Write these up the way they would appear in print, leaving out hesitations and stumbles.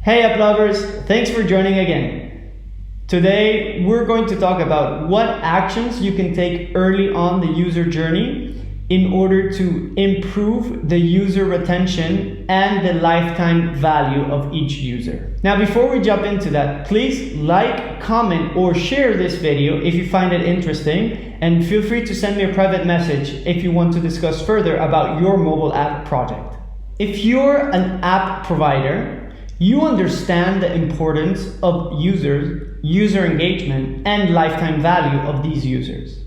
Hey Applovers, thanks for joining again. Today we're going to talk about what actions you can take early on the user journey in order to improve the user retention and the lifetime value of each user. Now before we jump into that, please like, comment, or share this video if you find it interesting, and feel free to send me a private message if you want to discuss further about your mobile app project. If you're an app provider, you understand the importance of user engagement and lifetime value of these users,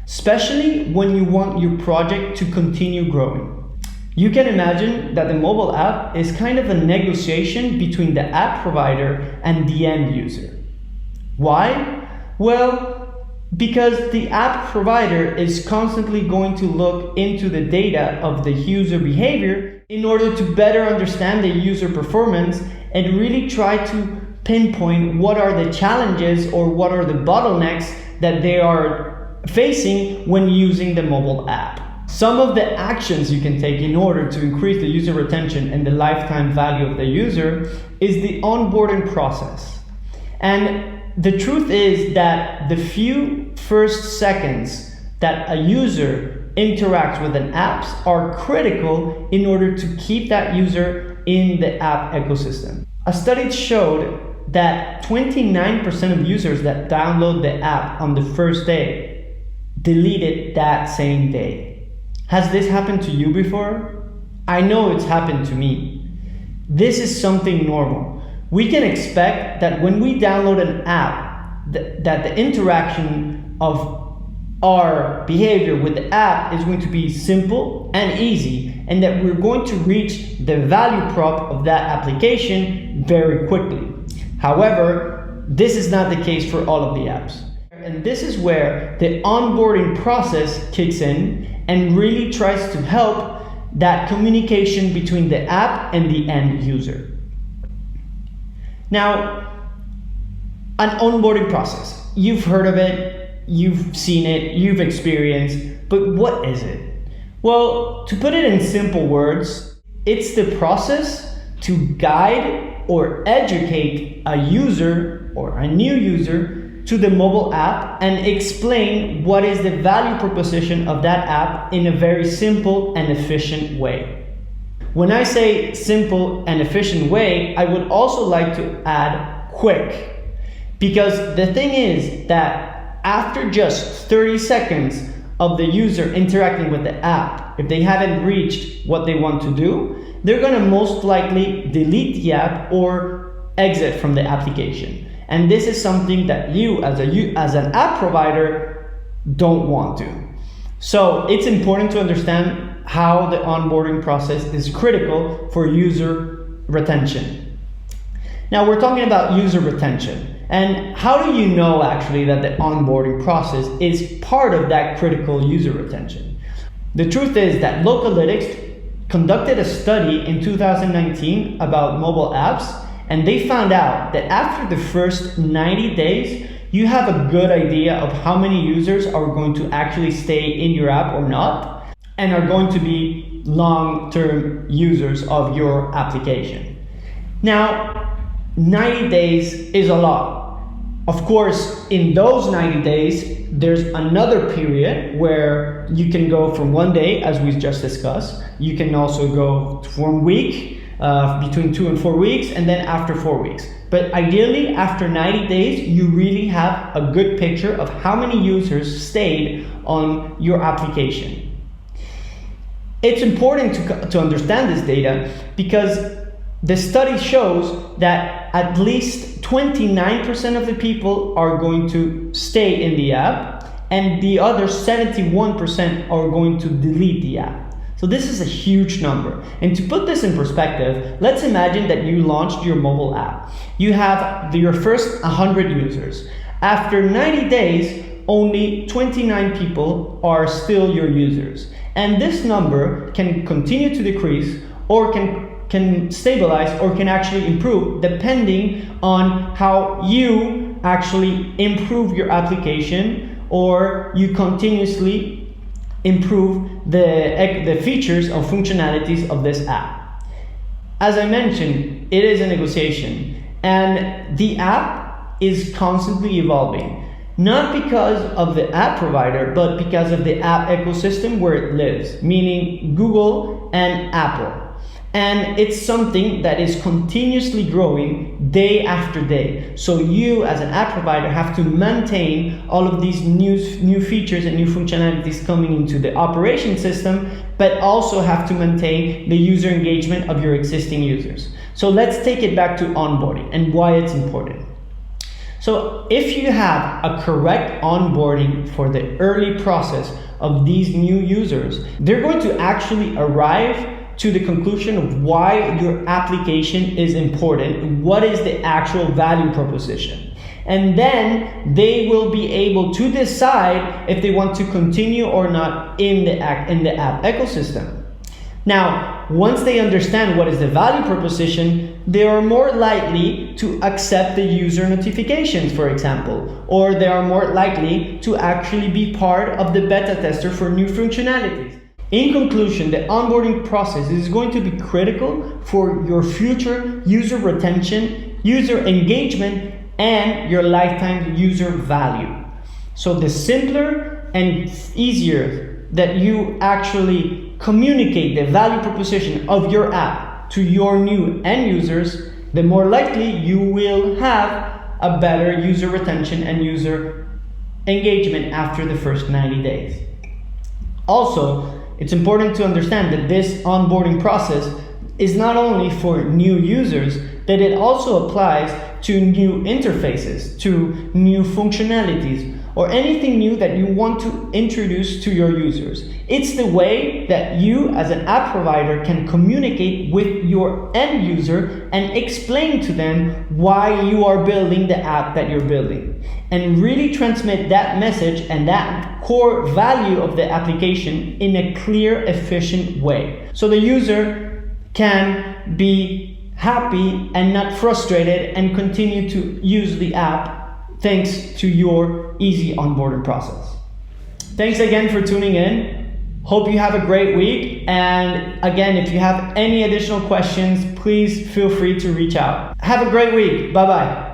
especially when you want your project to continue growing. You can imagine that the mobile app is kind of a negotiation between the app provider and the end user. Why? Well, because the app provider is constantly going to look into the data of the user behavior in order to better understand the user performance and really try to pinpoint what are the challenges or what are the bottlenecks that they are facing when using the mobile app. Some of the actions you can take in order to increase the user retention and the lifetime value of the user is the onboarding process. And the truth is that the few first seconds that a user interacts with an app are critical in order to keep that user in the app ecosystem. A study showed that 29% of users that download the app on the first day delete it that same day. Has this happened to you before? I know it's happened to me. This is something normal. We can expect that when we download an app, that the interaction of our behavior with the app is going to be simple and easy, and that we're going to reach the value prop of that application very quickly. However, this is not the case for all of the apps. And this is where the onboarding process kicks in and really tries to help that communication between the app and the end user. Now, an onboarding process. You've heard of it, you've seen it, you've experienced, but what is it? Well, to put it in simple words, it's the process to guide or educate a user or a new user to the mobile app and explain what is the value proposition of that app in a very simple and efficient way. When I say simple and efficient way, I would also like to add quick, because the thing is that after just 30 seconds of the user interacting with the app, if they haven't reached what they want to do, they're going to most likely delete the app or exit from the application. And this is something that you as an app provider don't want to. So it's important to understand how the onboarding process is critical for user retention. Now we're talking about user retention. And how do you know actually that the onboarding process is part of that critical user retention? The truth is that Localytics conducted a study in 2019 about mobile apps, and they found out that after the first 90 days, you have a good idea of how many users are going to actually stay in your app or not, and are going to be long-term users of your application. Now, 90 days is a lot. Of course, in those 90 days, there's another period where you can go from 1 day, as we just discussed. You can also go for a week, between 2 and 4 weeks, and then after 4 weeks. But ideally, after 90 days, you really have a good picture of how many users stayed on your application. It's important to understand this data because the study shows that at least 29% of the people are going to stay in the app, and the other 71% are going to delete the app. So this is a huge number. And to put this in perspective, let's imagine that you launched your mobile app. You have your first 100 users. After 90 days, only 29 people are still your users. And this number can continue to decrease or can stabilize or can actually improve depending on how you actually improve your application or you continuously improve the features or functionalities of this app. as I mentioned, it is a negotiation, and the app is constantly evolving. Not because of the app provider, but because of the app ecosystem where it lives, meaning Google and Apple. And it's something that is continuously growing day after day. So you as an app provider have to maintain all of these new features and new functionalities coming into the operation system, but also have to maintain the user engagement of your existing users. So let's take it back to onboarding and why it's important. So if you have a correct onboarding for the early process of these new users, they're going to actually arrive to the conclusion of why your application is important, what is the actual value proposition. And then they will be able to decide if they want to continue or not in the app ecosystem. Now, once they understand what is the value proposition, they are more likely to accept the user notifications, for example, or they are more likely to actually be part of the beta tester for new functionalities. In conclusion, the onboarding process is going to be critical for your future user retention, user engagement, and your lifetime user value. So the simpler and easier that you actually communicate the value proposition of your app to your new end users, the more likely you will have a better user retention and user engagement after the first 90 days. Also, it's important to understand that this onboarding process is not only for new users, but it also applies to new interfaces, to new functionalities, or anything new that you want to introduce to your users. It's the way that you as an app provider can communicate with your end user and explain to them why you are building the app that you're building, and really transmit that message and that core value of the application in a clear, efficient way. So the user can be happy and not frustrated and continue to use the app thanks to your easy onboarding process. Thanks again for tuning in. Hope you have a great week. And again, if you have any additional questions, please feel free to reach out. Have a great week. Bye-bye.